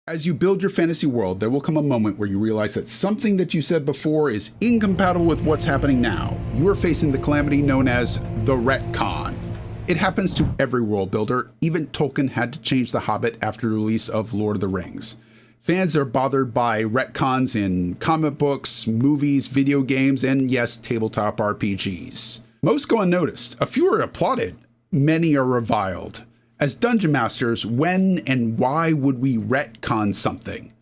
As you build your fantasy world, there will come a moment where you realize that something that you said before is incompatible with what's happening now. You are facing the calamity known as the Retcon. It happens to every world builder. Even Tolkien had to change The Hobbit after the release of Lord of the Rings. Fans are bothered by retcons in comic books, movies, video games, and yes, tabletop RPGs. Most go unnoticed. A few are applauded. Many are reviled. As Dungeon Masters, when and why would we retcon something?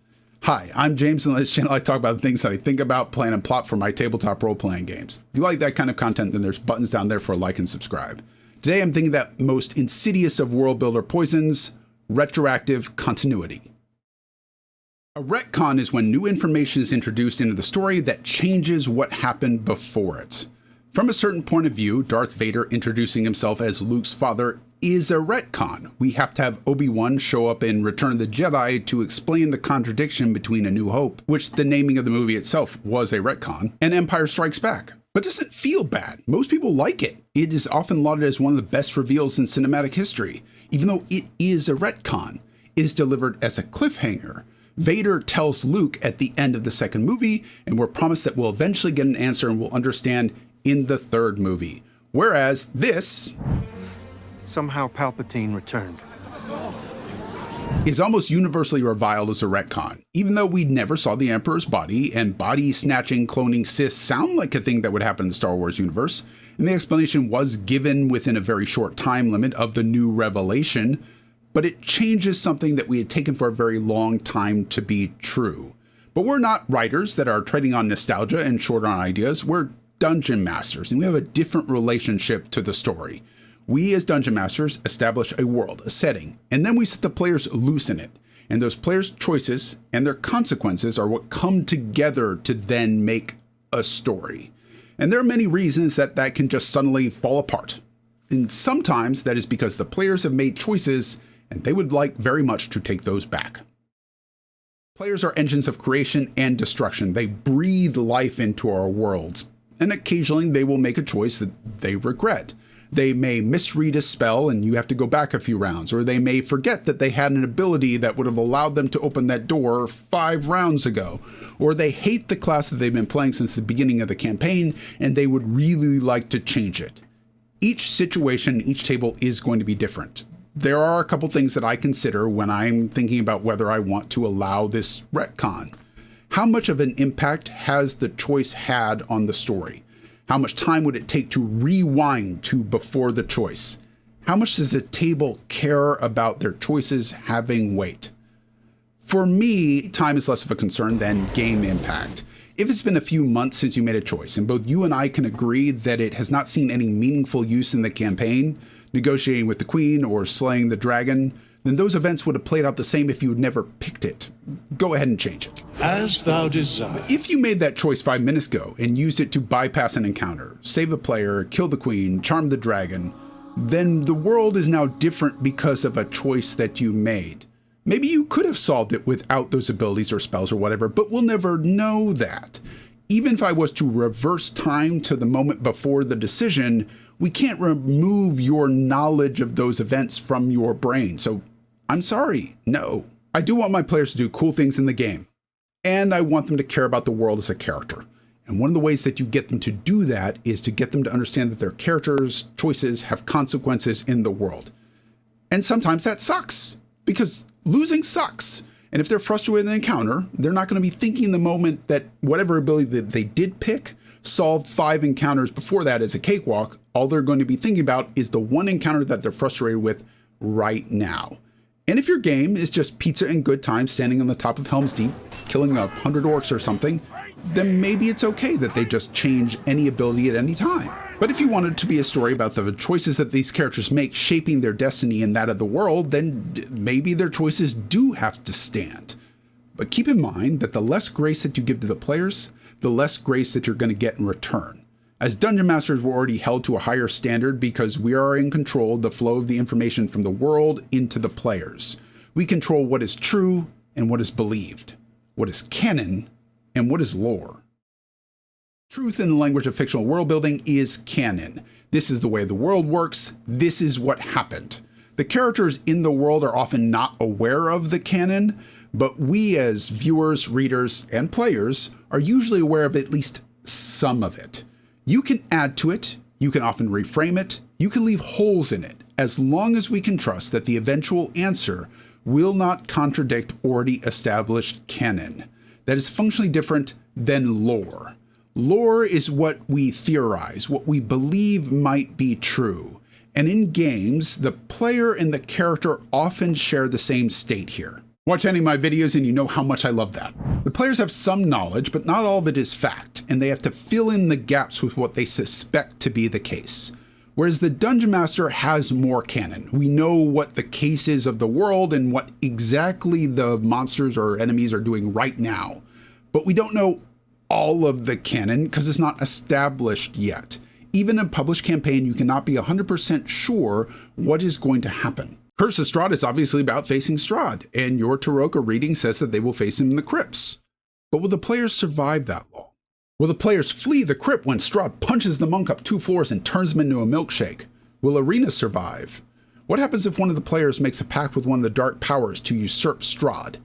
Hi, I'm James, and on this channel I talk about the things that I think about, plan, and plot for my tabletop role-playing games. If you like that kind of content, then there's buttons down there for a like and subscribe. Today I'm thinking that most insidious of world builder poisons, retroactive continuity. A retcon is when new information is introduced into the story that changes what happened before it. From a certain point of view, Darth Vader introducing himself as Luke's father is a retcon. We have to have Obi-Wan show up in Return of the Jedi to explain the contradiction between A New Hope, which the naming of the movie itself was a retcon, and Empire Strikes Back. But it doesn't feel bad. Most people like it. It is often lauded as one of the best reveals in cinematic history. Even though it is a retcon, it is delivered as a cliffhanger. Vader tells Luke at the end of the second movie, and we're promised that we'll eventually get an answer and we'll understand in the third movie. Whereas this... Somehow Palpatine returned. Is almost universally reviled as a retcon, even though we never saw the Emperor's body, and body-snatching, cloning Sith sound like a thing that would happen in the Star Wars universe, and the explanation was given within a very short time limit of the new revelation, but it changes something that we had taken for a very long time to be true. But we're not writers that are treading on nostalgia and short on ideas. We're dungeon masters, and we have a different relationship to the story. We as dungeon masters establish a world, a setting, and then we set the players loose in it. And those players' choices and their consequences are what come together to then make a story. And there are many reasons that can just suddenly fall apart. And sometimes that is because the players have made choices and they would like very much to take those back. Players are engines of creation and destruction. They breathe life into our worlds. And occasionally they will make a choice that they regret. They may misread a spell and you have to go back a few rounds, or they may forget that they had an ability that would have allowed them to open that door 5 rounds ago, or they hate the class that they've been playing since the beginning of the campaign and they would really like to change it. Each situation, each table is going to be different. There are a couple things that I consider when I'm thinking about whether I want to allow this retcon. How much of an impact has the choice had on the story? How much time would it take to rewind to before the choice? How much does the table care about their choices having weight? For me, time is less of a concern than game impact. If it's been a few months since you made a choice, and both you and I can agree that it has not seen any meaningful use in the campaign, negotiating with the Queen or slaying the dragon, then those events would have played out the same if you had never picked it. Go ahead and change it. As thou desire. If you made that choice 5 minutes ago and used it to bypass an encounter, save a player, kill the Queen, charm the dragon, then the world is now different because of a choice that you made. Maybe you could have solved it without those abilities or spells or whatever, but we'll never know that. Even if I was to reverse time to the moment before the decision, we can't remove your knowledge of those events from your brain. So I'm sorry, no. I do want my players to do cool things in the game, and I want them to care about the world as a character. And one of the ways that you get them to do that is to get them to understand that their characters' choices have consequences in the world. And sometimes that sucks, because losing sucks. And if they're frustrated with an encounter, they're not going to be thinking the moment that whatever ability that they did pick solved 5 encounters before that as a cakewalk. All they're going to be thinking about is the one encounter that they're frustrated with right now. And if your game is just pizza and good times standing on the top of Helm's Deep, killing 100 orcs or something, then maybe it's okay that they just change any ability at any time. But if you want it to be a story about the choices that these characters make shaping their destiny and that of the world, then maybe their choices do have to stand. But keep in mind that the less grace that you give to the players, the less grace that you're going to get in return. As Dungeon Masters, we're already held to a higher standard because we are in control of the flow of the information from the world into the players. We control what is true and what is believed, what is canon and what is lore. Truth in the language of fictional world building is canon. This is the way the world works. This is what happened. The characters in the world are often not aware of the canon, but we as viewers, readers, and players are usually aware of at least some of it. You can add to it, you can often reframe it, you can leave holes in it, as long as we can trust that the eventual answer will not contradict already established canon that is functionally different than lore. Lore is what we theorize, what we believe might be true. And in games, the player and the character often share the same state here. Watch any of my videos and you know how much I love that. The players have some knowledge, but not all of it is fact, and they have to fill in the gaps with what they suspect to be the case. Whereas the Dungeon Master has more canon. We know what the case is of the world and what exactly the monsters or enemies are doing right now. But we don't know all of the canon because it's not established yet. Even in a published campaign, you cannot be 100% sure what is going to happen. Curse of Strahd is obviously about facing Strahd, and your Taroka reading says that they will face him in the crypts. But will the players survive that long? Will the players flee the crypt when Strahd punches the monk up 2 floors and turns him into a milkshake? Will Arena survive? What happens if one of the players makes a pact with one of the dark powers to usurp Strahd?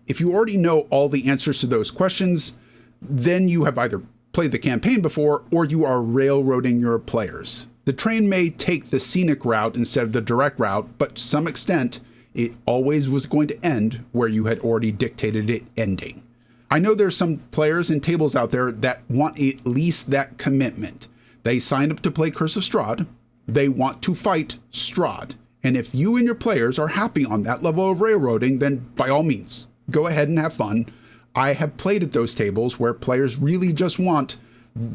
If you already know all the answers to those questions, then you have either played the campaign before or you are railroading your players. The train may take the scenic route instead of the direct route, but to some extent, it always was going to end where you had already dictated it ending. I know there's some players and tables out there that want at least that commitment. They signed up to play Curse of Strahd. They want to fight Strahd. And if you and your players are happy on that level of railroading, then by all means, go ahead and have fun. I have played at those tables where players really just want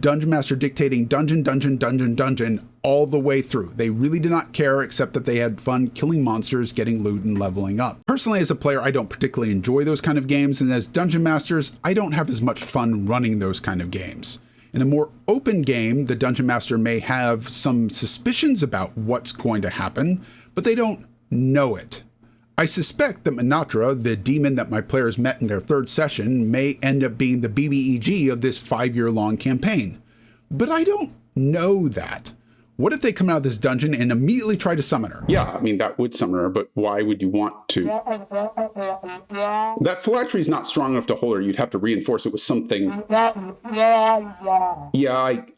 Dungeon Master dictating dungeon, dungeon, dungeon, dungeon all the way through. They really did not care except that they had fun killing monsters, getting loot, and leveling up. Personally, as a player, I don't particularly enjoy those kind of games, and as Dungeon Masters, I don't have as much fun running those kind of games. In a more open game, the Dungeon Master may have some suspicions about what's going to happen, but they don't know it. I suspect that Manatra, the demon that my players met in their 3rd session, may end up being the BBEG of this 5-year-long campaign. But I don't know that. What if they come out of this dungeon and immediately try to summon her? Yeah, I mean, that would summon her, but why would you want to? That phylactery is not strong enough to hold her. You'd have to reinforce it with something. Yeah,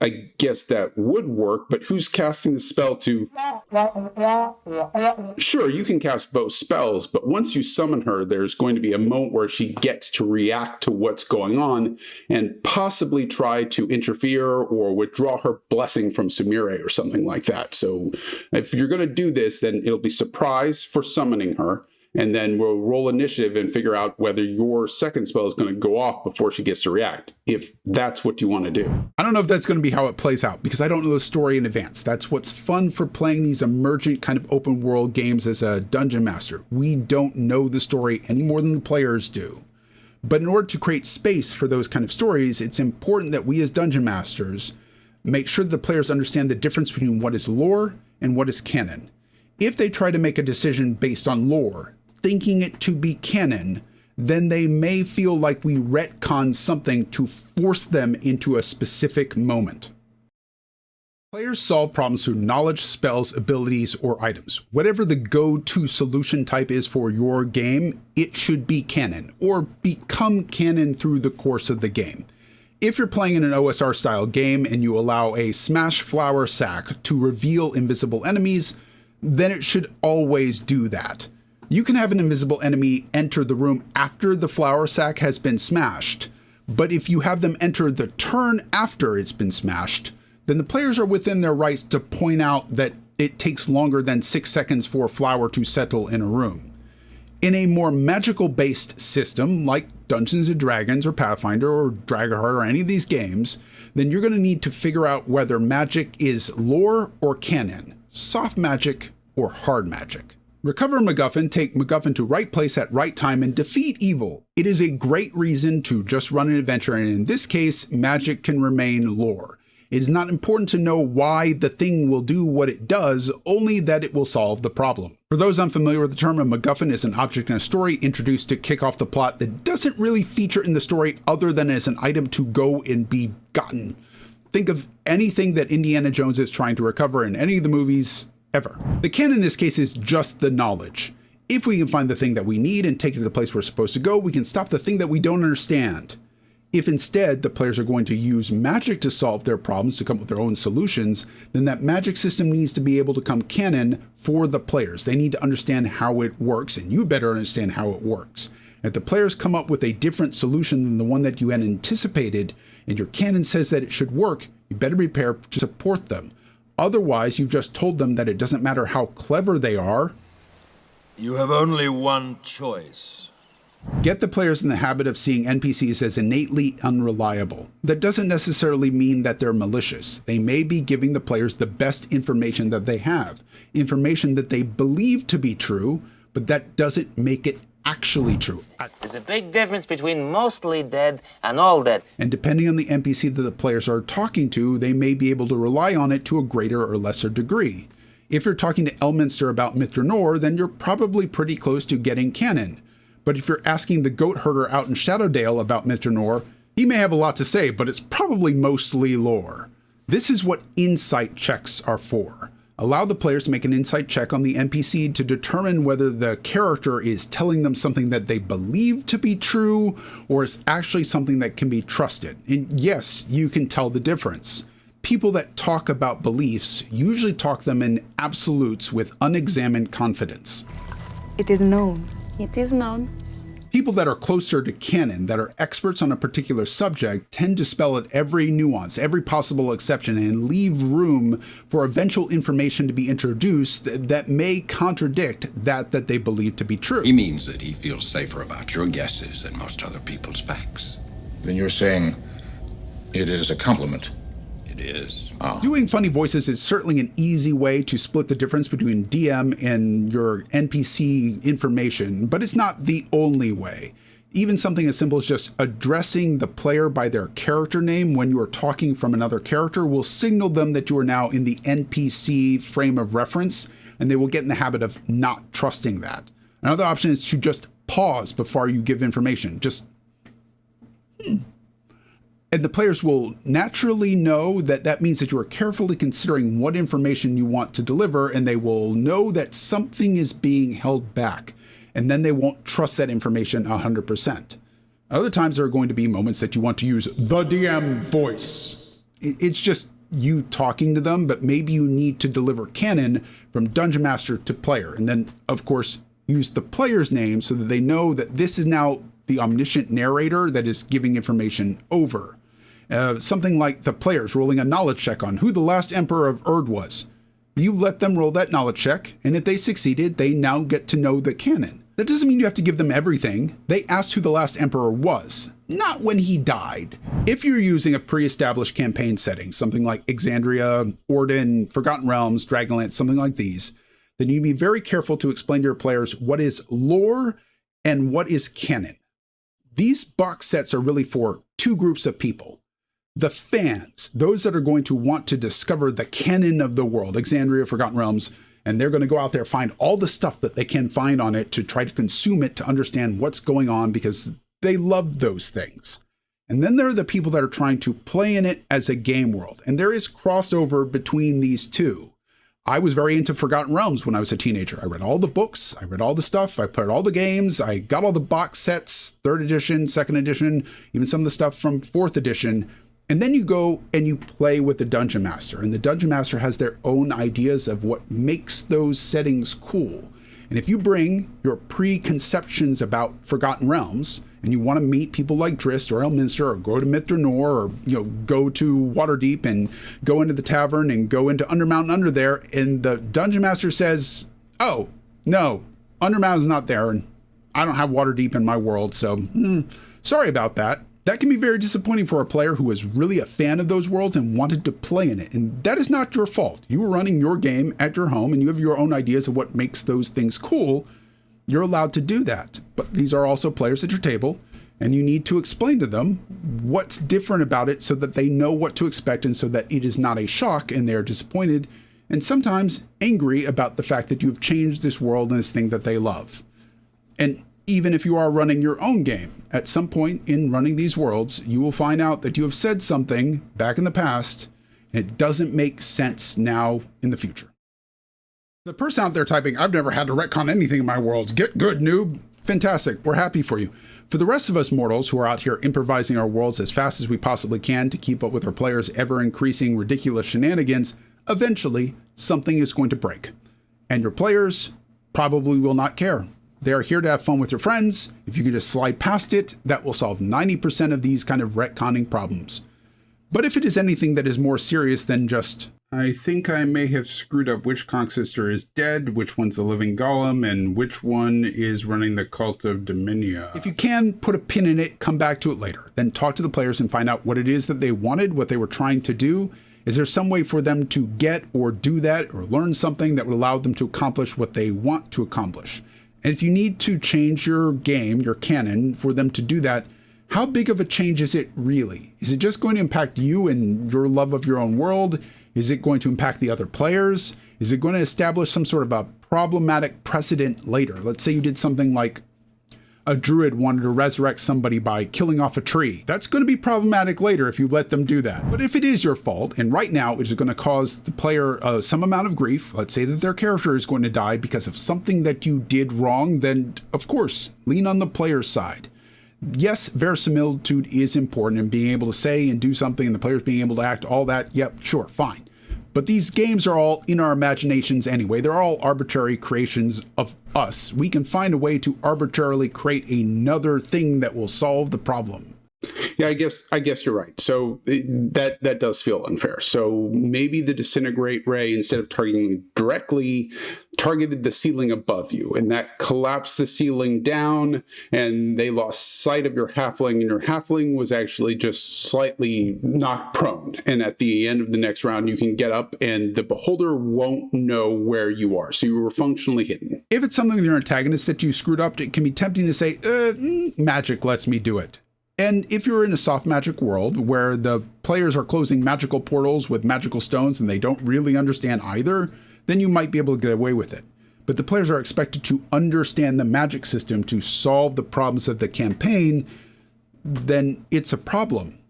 I guess that would work, but who's casting the spell to? Sure, you can cast both spells, but once you summon her, there's going to be a moment where she gets to react to what's going on and possibly try to interfere or withdraw her blessing from Sumire or something like that. So if you're going to do this, then it'll be surprise for summoning her, and then we'll roll initiative and figure out whether your second spell is going to go off before she gets to react, if that's what you want to do. I don't know if that's going to be how it plays out, because I don't know the story in advance. That's what's fun for playing these emergent kind of open world games as a dungeon master. We don't know the story any more than the players do. But in order to create space for those kind of stories, it's important that we as dungeon masters make sure that the players understand the difference between what is lore and what is canon. If they try to make a decision based on lore, thinking it to be canon, then they may feel like we retcon something to force them into a specific moment. Players solve problems through knowledge, spells, abilities, or items. Whatever the go-to solution type is for your game, it should be canon, or become canon through the course of the game. If you're playing in an OSR style game and you allow a smash flower sack to reveal invisible enemies, then it should always do that. You can have an invisible enemy enter the room after the flower sack has been smashed, but if you have them enter the turn after it's been smashed, then the players are within their rights to point out that it takes longer than 6 seconds for a flower to settle in a room. In a more magical-based system, like Dungeons & Dragons or Pathfinder or Dragonheart or any of these games, then you're going to need to figure out whether magic is lore or canon, soft magic or hard magic. Recover MacGuffin, take MacGuffin to right place at right time, and defeat evil. It is a great reason to just run an adventure, and in this case, magic can remain lore. It is not important to know why the thing will do what it does, only that it will solve the problem. For those unfamiliar with the term, a MacGuffin is an object in a story introduced to kick off the plot that doesn't really feature in the story other than as an item to go and be gotten. Think of anything that Indiana Jones is trying to recover in any of the movies ever. The canon in this case is just the knowledge. If we can find the thing that we need and take it to the place we're supposed to go, we can stop the thing that we don't understand. If instead the players are going to use magic to solve their problems, to come up with their own solutions, then that magic system needs to be able to come canon for the players. They need to understand how it works, and you better understand how it works. If the players come up with a different solution than the one that you had anticipated, and your canon says that it should work, you better be prepared to support them. Otherwise, you've just told them that it doesn't matter how clever they are. You have only one choice. Get the players in the habit of seeing NPCs as innately unreliable. That doesn't necessarily mean that they're malicious. They may be giving the players the best information that they have, information that they believe to be true, but that doesn't make it actually true. There's a big difference between mostly dead and all dead. And depending on the NPC that the players are talking to, they may be able to rely on it to a greater or lesser degree. If you're talking to Elminster about Mr. Nor, then you're probably pretty close to getting canon. But if you're asking the goat herder out in Shadowdale about Mr. Nor, he may have a lot to say, but it's probably mostly lore. This is what insight checks are for. Allow the players to make an insight check on the NPC to determine whether the character is telling them something that they believe to be true, or is actually something that can be trusted. And yes, you can tell the difference. People that talk about beliefs usually talk them in absolutes with unexamined confidence. It is known. It is known. People that are closer to canon, that are experts on a particular subject, tend to spell out every nuance, every possible exception, and leave room for eventual information to be introduced that may contradict that they believe to be true. He means that he feels safer about your guesses than most other people's facts. Then you're saying it is a compliment? It is. Doing funny voices is certainly an easy way to split the difference between DM and your NPC information, but it's not the only way. Even something as simple as just addressing the player by their character name when you are talking from another character will signal them that you are now in the NPC frame of reference, and they will get in the habit of not trusting that. Another option is to just pause before you give information. Just And the players will naturally know that that means that you are carefully considering what information you want to deliver, and they will know that something is being held back, and then they won't trust that information 100%. Other times there are going to be moments that you want to use the DM voice. It's just you talking to them, but maybe you need to deliver canon from Dungeon Master to player, and then, of course, use the player's name so that they know that this is now the omniscient narrator that is giving information over. Something like the players rolling a knowledge check on who the last emperor of Erd was. You let them roll that knowledge check, and if they succeeded, they now get to know the canon. That doesn't mean you have to give them everything. They asked who the last emperor was, not when he died. If you're using a pre-established campaign setting, something like Exandria, Orden, Forgotten Realms, Dragonlance, something like these, then you need to be very careful to explain to your players what is lore and what is canon. These box sets are really for two groups of people. The fans, those that are going to want to discover the canon of the world, Exandria, Forgotten Realms, and they're going to go out there, find all the stuff that they can find on it to try to consume it, to understand what's going on because they love those things. And then there are the people that are trying to play in it as a game world. And there is crossover between these two. I was very into Forgotten Realms when I was a teenager. I read all the books, I read all the stuff, I played all the games, I got all the box sets, 3rd edition, 2nd edition, even some of the stuff from 4th edition. And then you go and you play with the Dungeon Master, and the Dungeon Master has their own ideas of what makes those settings cool. And if you bring your preconceptions about Forgotten Realms, and you want to meet people like Drist or Elminster, or go to Mithra Nor, or go to Waterdeep and go into the tavern and go into Undermountain under there, and the Dungeon Master says, "Oh no, Undermountain's not there, and I don't have Waterdeep in my world, so sorry about that." That can be very disappointing for a player who is really a fan of those worlds and wanted to play in it. And that is not your fault. You were running your game at your home and you have your own ideas of what makes those things cool. You're allowed to do that. But these are also players at your table, and you need to explain to them what's different about it so that they know what to expect and so that it is not a shock and they're disappointed and sometimes angry about the fact that you've changed this world and this thing that they love. And even if you are running your own game, at some point in running these worlds, you will find out that you have said something back in the past, and it doesn't make sense now in the future. The person out there typing, I've never had to retcon anything in my worlds. Get good, noob. Fantastic. We're happy for you. For the rest of us mortals who are out here improvising our worlds as fast as we possibly can to keep up with our players' ever-increasing ridiculous shenanigans, eventually something is going to break. And your players probably will not care. They are here to have fun with your friends. If you can just slide past it, that will solve 90% of these kind of retconning problems. But if it is anything that is more serious than just, I think I may have screwed up which conch sister is dead, which one's the living golem, and which one is running the cult of Dominia. If you can, put a pin in it, come back to it later. Then talk to the players and find out what it is that they wanted, what they were trying to do. Is there some way for them to get or do that or learn something that would allow them to accomplish what they want to accomplish? And if you need to change your game, your canon, for them to do that, how big of a change is it really? Is it just going to impact you and your love of your own world? Is it going to impact the other players? Is it going to establish some sort of a problematic precedent later? Let's say you did something like a druid wanted to resurrect somebody by killing off a tree. That's going to be problematic later if you let them do that. But if it is your fault, and right now it is going to cause the player some amount of grief, let's say that their character is going to die because of something that you did wrong, then of course, lean on the player's side. Yes, verisimilitude is important, and being able to say and do something and the players being able to act, all that, yep, sure, fine. But these games are all in our imaginations anyway. They're all arbitrary creations of us. We can find a way to arbitrarily create another thing that will solve the problem. Yeah, I guess you're right. So that does feel unfair. So maybe the disintegrate ray, instead of targeting directly, targeted the ceiling above you, and that collapsed the ceiling down, and they lost sight of your halfling, and your halfling was actually just slightly knocked prone. And at the end of the next round, you can get up, and the beholder won't know where you are. So you were functionally hidden. If it's something with your antagonist that you screwed up, it can be tempting to say, magic lets me do it. And if you're in a soft magic world where the players are closing magical portals with magical stones and they don't really understand either, then you might be able to get away with it. But the players are expected to understand the magic system to solve the problems of the campaign, then it's a problem.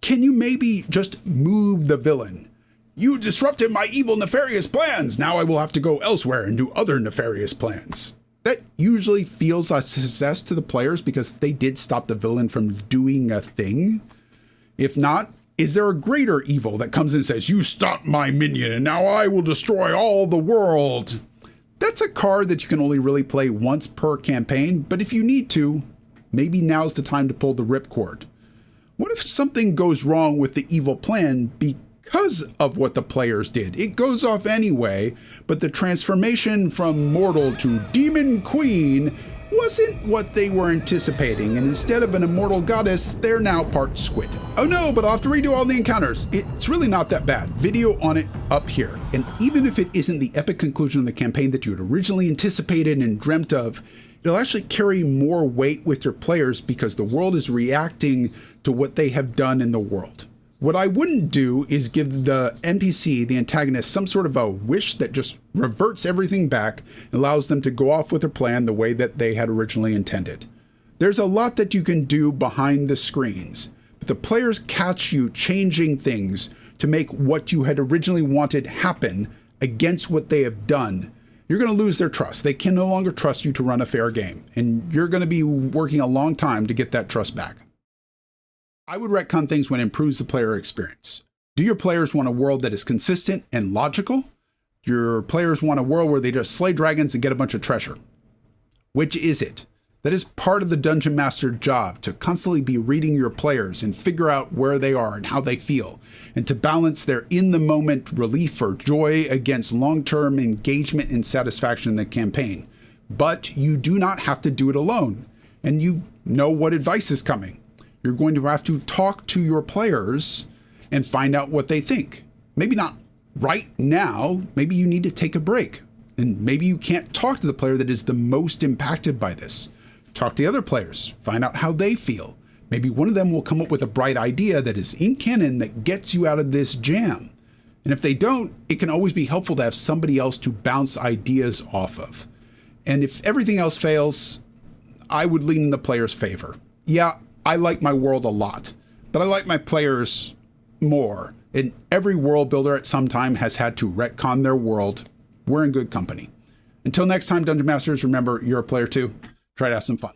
Can you maybe just move the villain? You disrupted my evil, nefarious plans. Now I will have to go elsewhere and do other nefarious plans. That usually feels a success to the players because they did stop the villain from doing a thing. If not, is there a greater evil that comes in and says, you stopped my minion and now I will destroy all the world? That's a card that you can only really play once per campaign, but if you need to, maybe now's the time to pull the ripcord. What if something goes wrong with the evil plan because of what the players did? It goes off anyway, but the transformation from mortal to demon queen wasn't what they were anticipating, and instead of an immortal goddess, they're now part squid. Oh no, but I'll have to redo all the encounters. It's really not that bad. Video on it up here. And even if it isn't the epic conclusion of the campaign that you had originally anticipated and dreamt of, it'll actually carry more weight with your players because the world is reacting to what they have done in the world. What I wouldn't do is give the NPC, the antagonist, some sort of a wish that just reverts everything back and allows them to go off with their plan the way that they had originally intended. There's a lot that you can do behind the screens, but the players catch you changing things to make what you had originally wanted happen against what they have done. You're going to lose their trust. They can no longer trust you to run a fair game, and you're going to be working a long time to get that trust back. I would retcon things when it improves the player experience. Do your players want a world that is consistent and logical? Your players want a world where they just slay dragons and get a bunch of treasure. Which is it? That is part of the Dungeon Master job, to constantly be reading your players and figure out where they are and how they feel, and to balance their in-the-moment relief or joy against long-term engagement and satisfaction in the campaign. But you do not have to do it alone, and you know what advice is coming. You're going to have to talk to your players and find out what they think. Maybe not right now. Maybe you need to take a break. And maybe you can't talk to the player that is the most impacted by this. Talk to the other players. Find out how they feel. Maybe one of them will come up with a bright idea that is in canon that gets you out of this jam. And if they don't, it can always be helpful to have somebody else to bounce ideas off of. And if everything else fails, I would lean in the player's favor. Yeah, I like my world a lot, but I like my players more. And every world builder at some time has had to retcon their world we're in good company. Until next time, Dungeon Masters, remember, you're a player too. Try to have some fun.